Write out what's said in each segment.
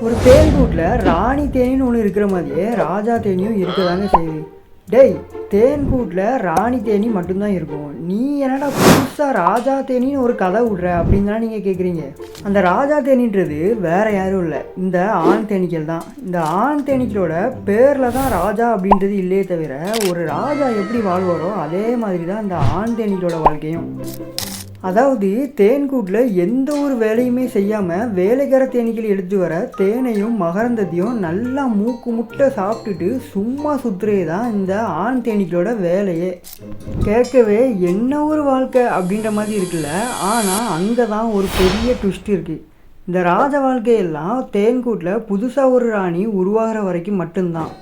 ஒரு தேன்கூட்டில் ராணி தேனின்னு ஒன்று இருக்கிற மாதிரியே ராஜா தேனியும் இருக்கதாங்க செய்யுது. டேய், தேன்கூட்டில் ராணி தேனி மட்டும்தான் இருக்கும், நீ என்னடா புதுசாக ராஜா தேனின்னு ஒரு கதை விடுற அப்படின்னு தான் நீங்கள் கேட்குறீங்க. அந்த ராஜா தேனின்றது வேறு யாரும் இல்லை, இந்த ஆண் தேனீக்கள் தான். இந்த ஆண் தேனீக்களோட பேரில் தான் ராஜா அப்படின்றது இல்லையே தவிர, ஒரு ராஜா எப்படி வாழ்வாரோ அதே மாதிரி தான் இந்த ஆண் தேனீக்களோட வாழ்க்கையும். அதாவது தேன்கூட்டில் எந்த ஒரு வேலையுமே செய்யாமல் வேலைக்கார தேனீக்கள் எடுத்து வர தேனையும் மகரந்தத்தையும் நல்லா மூக்கு முட்டை சாப்பிட்டுட்டு சும்மா சுற்றுறது தான் இந்த ஆண் தேனீக்களோட வேலையே. கேட்கவே என்ன ஒரு வாழ்க்கை அப்படின்ற மாதிரி இருக்குல்ல. ஆனால் அங்கே தான் ஒரு பெரிய ட்விஸ்ட் இருக்குது. இந்த ராஜ வாழ்க்கையெல்லாம் தேன்கூட்டில் புதுசாக ஒரு ராணி உருவாகிற வரைக்கும் மட்டும்தான்.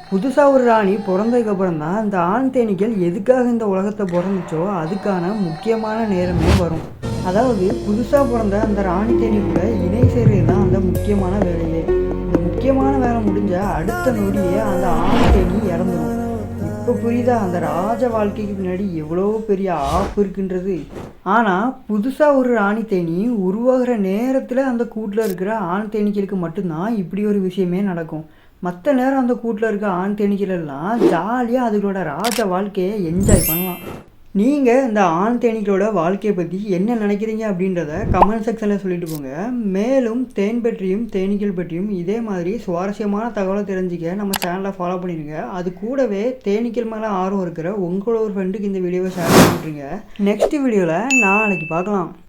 புதுசாக ஒரு ராணி பிறந்ததுக்கப்புறம் தான் இந்த ஆண் தேனீக்கள் எதுக்காக இந்த உலகத்தை பிறந்துச்சோ அதுக்கான முக்கியமான நேரமே வரும். அதாவது புதுசாக பிறந்த அந்த ராணி தேனீக்குள்ள இணை சேர்றது தான் அந்த முக்கியமான வேலையே. இந்த முக்கியமான வேலை முடிஞ்ச அடுத்த நொடியே அந்த ஆண் தேனி இறந்துடும். இப்போ புரியுதா அந்த ராஜ வாழ்க்கைக்கு பின்னாடி எவ்வளோ பெரிய ஆப்பு இருக்குன்றது. ஆனால் புதுசாக ஒரு ராணி தேனி உருவாகிற நேரத்தில் அந்த கூட்டில் இருக்கிற ஆண் தேனீக்களுக்கு மட்டும்தான் இப்படி ஒரு விஷயமே நடக்கும். மற்ற நேரம் அந்த கூட்டில் இருக்க ஆண் தேனீக்கள் எல்லாம் ஜாலியாக அதுகளோட ராஜ வாழ்க்கையை என்ஜாய் பண்ணலாம். நீங்கள் இந்த ஆண் தேனீக்களோட வாழ்க்கையை பற்றி என்ன நினைக்கிறீங்க அப்படின்றத கமெண்ட் செக்ஷனில் சொல்லிட்டு போங்க. மேலும் தேன் பற்றியும் தேனீக்கள் பற்றியும் இதே மாதிரி சுவாரஸ்யமான தகவலை தெரிஞ்சுக்க நம்ம சேனலை ஃபாலோ பண்ணிடுங்க. அது கூடவே தேனீக்கள் மேலே ஆர்வம் இருக்கிற உங்களோட ஒரு ஃப்ரெண்டுக்கு இந்த வீடியோவை ஷேர் பண்ணிட்டுருங்க. நெக்ஸ்ட் வீடியோவில் நாளைக்கு பார்க்கலாம்.